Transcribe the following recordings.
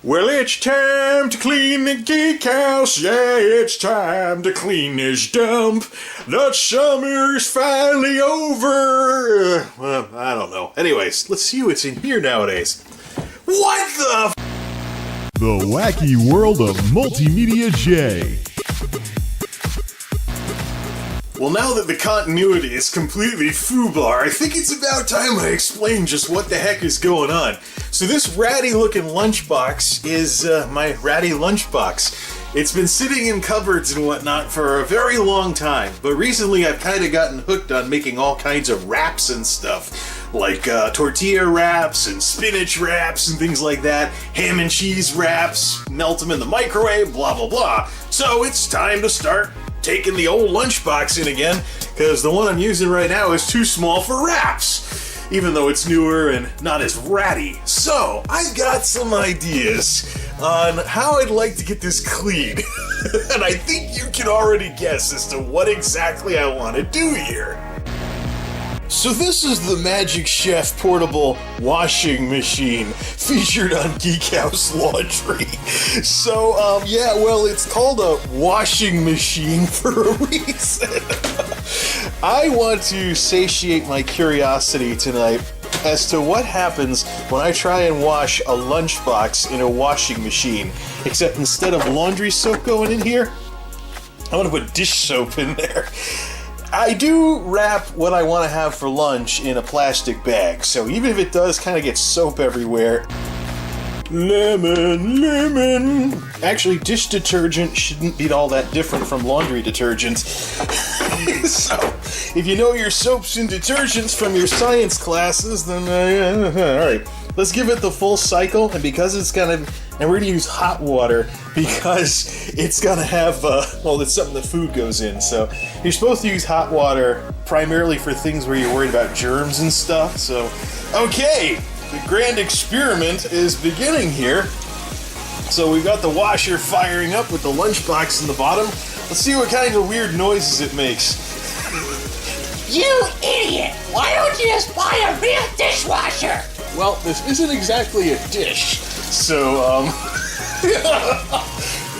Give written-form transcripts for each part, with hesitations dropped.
Well, it's time to clean the geek house. Yeah, it's time to clean this dump. The summer's finally over. Well, I don't know. Anyways, let's see what's in here nowadays. What the The wacky world of MultimediaJay. Well, now that the continuity is completely foobar, I think it's about time I explain just what the heck is going on. So this ratty-looking lunchbox is my ratty lunchbox. It's been sitting in cupboards and whatnot for a very long time, but recently I've kind of gotten hooked on making all kinds of wraps and stuff, like tortilla wraps and spinach wraps and things like that, ham and cheese wraps, melt them in the microwave, blah blah blah. So it's time to start taking the old lunchbox in again, because the one I'm using right now is too small for wraps, even though it's newer and not as ratty. So I got some ideas on how I'd like to get this clean, and I think you can already guess as to what exactly I want to do here. So this is the Magic Chef portable washing machine featured on Geekhouse Laundry. So, yeah, well, it's called a washing machine for a reason. I want to satiate my curiosity tonight as to what happens when I try and wash a lunchbox in a washing machine. Except instead of laundry soap going in here, I want to put dish soap in there. I do wrap what I want to have for lunch in a plastic bag, so even if it does kind of get soap everywhere... Lemon. Actually, dish detergent shouldn't be all that different from laundry detergent. So, if you know your soaps and detergents from your science classes, then alright. Let's give it the full cycle, and because it's gonna... And we're gonna use hot water because it's gonna have, well, it's something that food goes in, so you're supposed to use hot water primarily for things where you're worried about germs and stuff, so... Okay, the grand experiment is beginning here. So we've got the washer firing up with the lunchbox in the bottom. Let's see what kind of weird noises it makes. You idiot! Why don't you just buy a real dishwasher? Well, this isn't exactly a dish, so,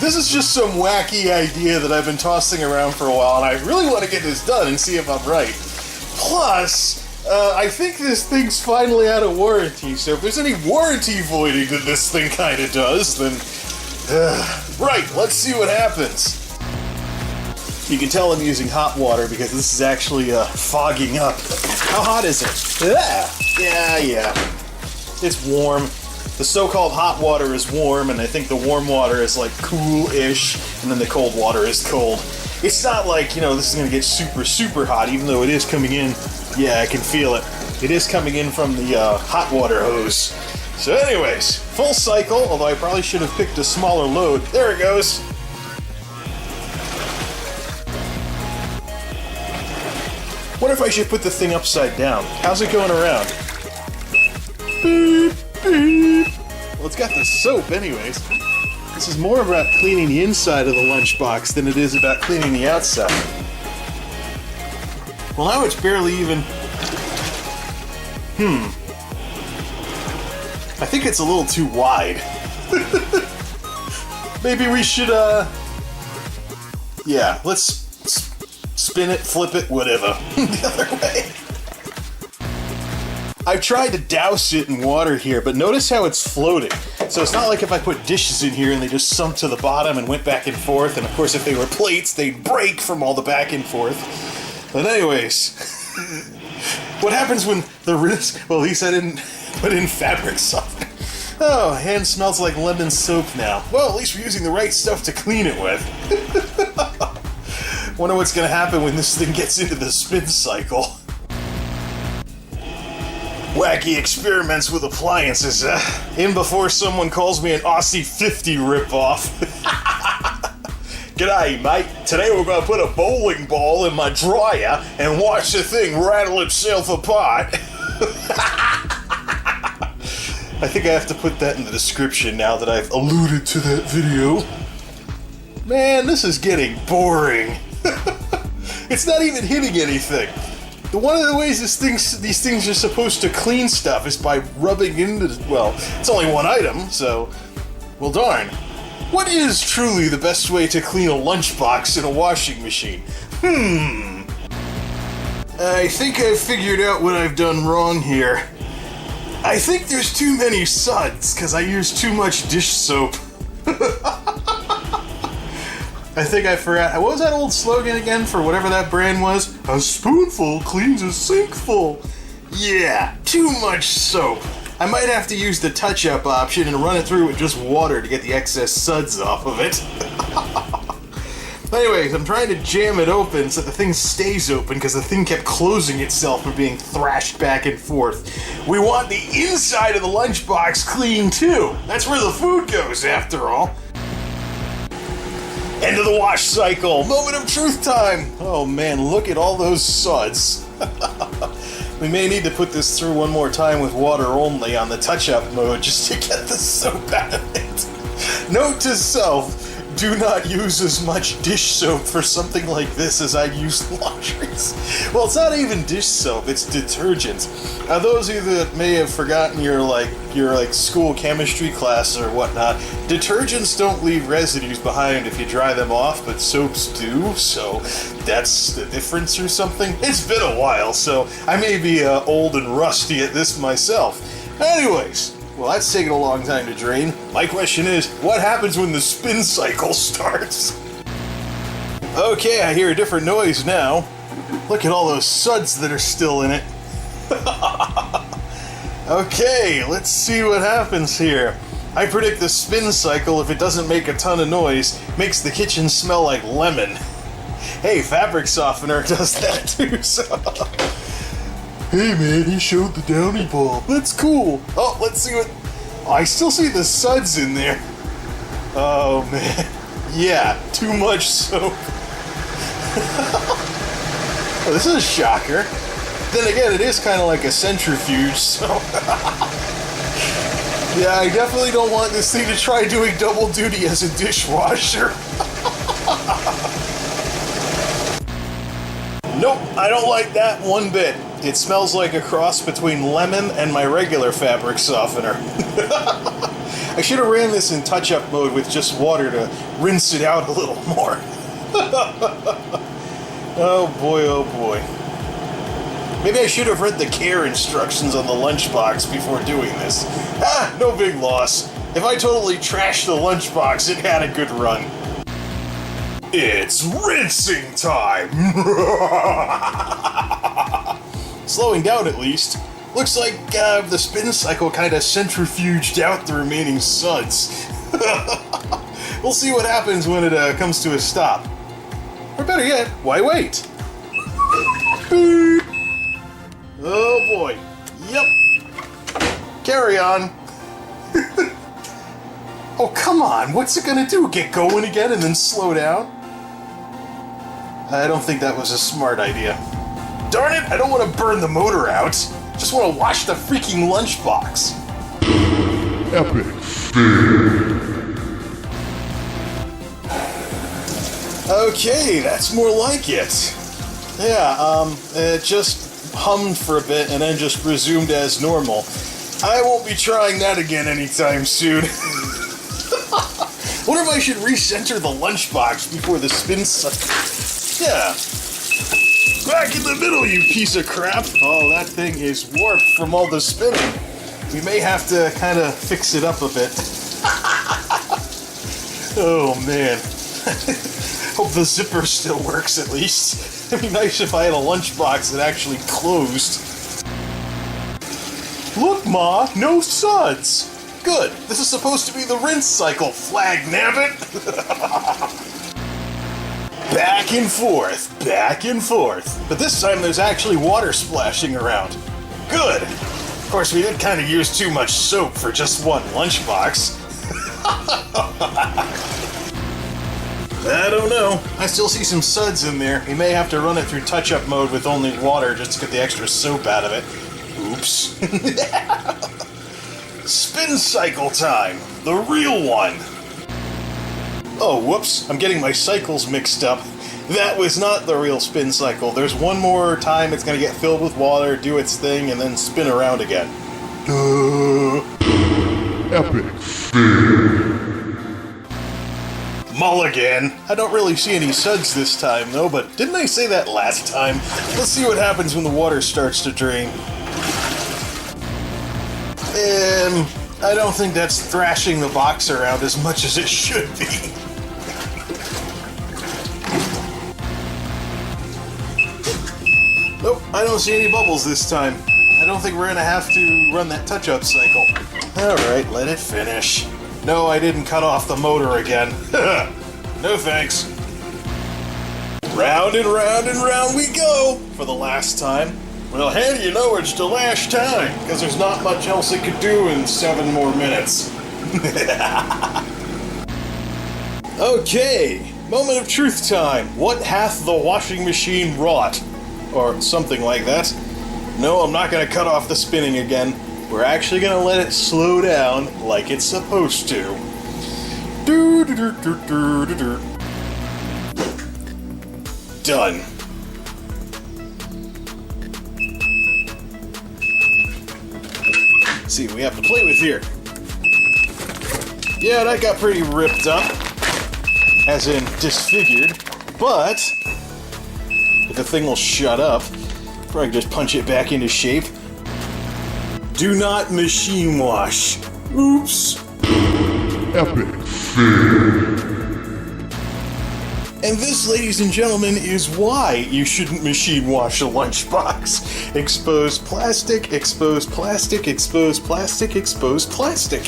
this is just some wacky idea that I've been tossing around for a while, and I really want to get this done and see if I'm right. Plus, I think this thing's finally out of warranty, so if there's any warranty voiding that this thing kind of does, then... right, let's see what happens. You can tell I'm using hot water because this is actually fogging up. How hot is it? Yeah. It's warm. The so-called hot water is warm, and I think the warm water is like cool-ish, and then the cold water is cold. It's not like, you know, this is going to get super, super hot, even though it is coming in. Yeah, I can feel it. It is coming in from the hot water hose. So anyways, full cycle, although I probably should have picked a smaller load. There it goes. What if I should put the thing upside down? How's it going around? Beep, beep. Well, it's got the soap anyways. This is more about cleaning the inside of the lunchbox than it is about cleaning the outside. Well, now it's barely even... I think it's a little too wide. Maybe we should, yeah, let's spin it, flip it, whatever. The other way. I've tried to douse it in water here, but notice how it's floating. So it's not like if I put dishes in here and they just sunk to the bottom and went back and forth, and of course if they were plates, they'd break from all the back and forth. But anyways, what happens when the wrist... Well, at least I didn't put in fabric softener. Oh, hand smells like lemon soap now. Well, at least we're using the right stuff to clean it with. Wonder what's gonna happen when this thing gets into the spin cycle. Wacky experiments with appliances, in before someone calls me an Aussie 50 ripoff. G'day, mate. Today we're gonna put a bowling ball in my dryer and watch the thing rattle itself apart. I think I have to put that in the description now that I've alluded to that video. Man, this is getting boring. It's not even hitting anything. One of the ways these things are supposed to clean stuff is by rubbing into... Well, it's only one item, so... Well, darn. What is truly the best way to clean a lunchbox in a washing machine? I think I've figured out what I've done wrong here. I think there's too many suds, because I use too much dish soap. I think I forgot. What was that old slogan again for whatever that brand was? A spoonful cleans a sinkful. Yeah, too much soap. I might have to use the touch-up option and run it through with just water to get the excess suds off of it. Anyways, I'm trying to jam it open so the thing stays open because the thing kept closing itself from being thrashed back and forth. We want the inside of the lunchbox clean too. That's where the food goes, after all. End of the wash cycle. Moment of truth time. Oh man, look at all those suds. We may need to put this through one more time with water only on the touch-up mode just to get the soap out of it. Note to self, do not use as much dish soap for something like this as I'd use laundries. Well, it's not even dish soap, it's detergent. Those of you that may have forgotten your school chemistry class or whatnot, detergents don't leave residues behind if you dry them off, but soaps do, so that's the difference or something. It's been a while, so I may be old and rusty at this myself. Anyways, well, that's taking a long time to drain. My question is, what happens when the spin cycle starts? Okay, I hear a different noise now. Look at all those suds that are still in it. Okay, let's see what happens here. I predict the spin cycle, if it doesn't make a ton of noise, makes the kitchen smell like lemon. Hey, fabric softener does that too, so... Hey man, he showed the downy ball. That's cool. Oh, let's see what... Oh, I still see the suds in there. Oh man. Yeah, too much soap. Oh, this is a shocker. Then again, it is kind of like a centrifuge, so... Yeah, I definitely don't want this thing to try doing double duty as a dishwasher. Nope, I don't like that one bit. It smells like a cross between lemon and my regular fabric softener. I should have ran this in touch-up mode with just water to rinse it out a little more. Oh boy, oh boy. Maybe I should have read the care instructions on the lunchbox before doing this. Ah, no big loss. If I totally trashed the lunchbox, it had a good run. It's rinsing time! Slowing down at least. Looks like the spin cycle kind of centrifuged out the remaining suds. We'll see what happens when it comes to a stop. Or better yet, why wait? Beep. Oh boy. Yep. Carry on. Oh, come on. What's it gonna do? Get going again and then slow down? I don't think that was a smart idea. Darn it, I don't want to burn the motor out. Just want to wash the freaking lunchbox. Epic. Okay, that's more like it. Yeah, it just hummed for a bit and then just resumed as normal. I won't be trying that again anytime soon. What if I should recenter the lunchbox before the spin cycle? Yeah. Back in the middle, you piece of crap! Oh, that thing is warped from all the spinning. We may have to kind of fix it up a bit. Oh, man. Hope the zipper still works, at least. It'd be nice if I had a lunchbox that actually closed. Look, Ma! No suds! Good. This is supposed to be the rinse cycle, flag nabbit! Back and forth, back and forth. But this time there's actually water splashing around. Good. Of course, we did kind of use too much soap for just one lunchbox. I don't know. I still see some suds in there. We may have to run it through touch-up mode with only water just to get the extra soap out of it. Oops. Spin cycle time. The real one. Oh, whoops. I'm getting my cycles mixed up. That was not the real spin cycle. There's one more time it's going to get filled with water, do its thing, and then spin around again. Epic. Mulligan. I don't really see any suds this time, though, but didn't I say that last time? Let's see what happens when the water starts to drain. I don't think that's thrashing the box around as much as it should be. Nope, I don't see any bubbles this time. I don't think we're gonna have to run that touch-up cycle. Alright, let it finish. No, I didn't cut off the motor again. No thanks. Round and round and round we go for the last time. Well, how do you know it's the last time? Because there's not much else it could do in 7 more minutes. Okay, moment of truth time. What hath the washing machine wrought? Or something like that. No, I'm not going to cut off the spinning again. We're actually going to let it slow down like it's supposed to. Done. Let's see what we have to play with here. Yeah, that got pretty ripped up. As in, disfigured. But if the thing will shut up, probably just punch it back into shape. Do not machine wash. Oops. Epic. And this, ladies and gentlemen, is why you shouldn't machine wash a lunchbox. Exposed plastic, exposed plastic, exposed plastic, exposed plastic.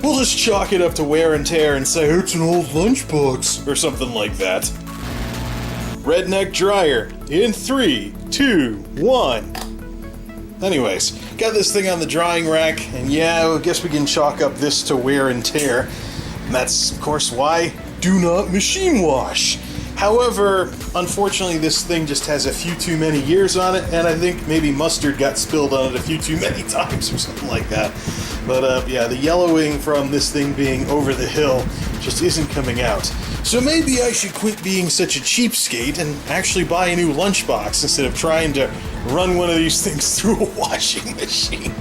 We'll just chalk it up to wear and tear and say, it's an old lunchbox, or something like that. Redneck dryer in 3, 2, 1. Anyways, got this thing on the drying rack, and yeah, I guess we can chalk up this to wear and tear. And that's, of course, why do not machine wash. However, unfortunately, this thing just has a few too many years on it, and I think maybe mustard got spilled on it a few too many times or something like that. But yeah, the yellowing from this thing being over the hill just isn't coming out. So maybe I should quit being such a cheapskate and actually buy a new lunchbox instead of trying to run one of these things through a washing machine.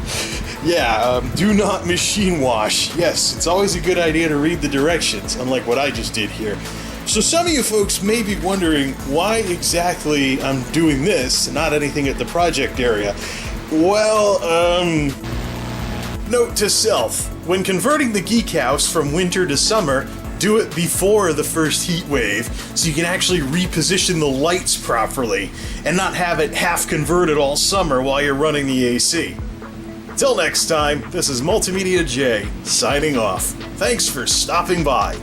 Yeah, do not machine wash. Yes, it's always a good idea to read the directions, unlike what I just did here. So some of you folks may be wondering why exactly I'm doing this and not anything at the project area. Well, note to self, when converting the Geek House from winter to summer, do it before the first heat wave so you can actually reposition the lights properly and not have it half converted all summer while you're running the AC. Till next time, this is MultimediaJay signing off. Thanks for stopping by.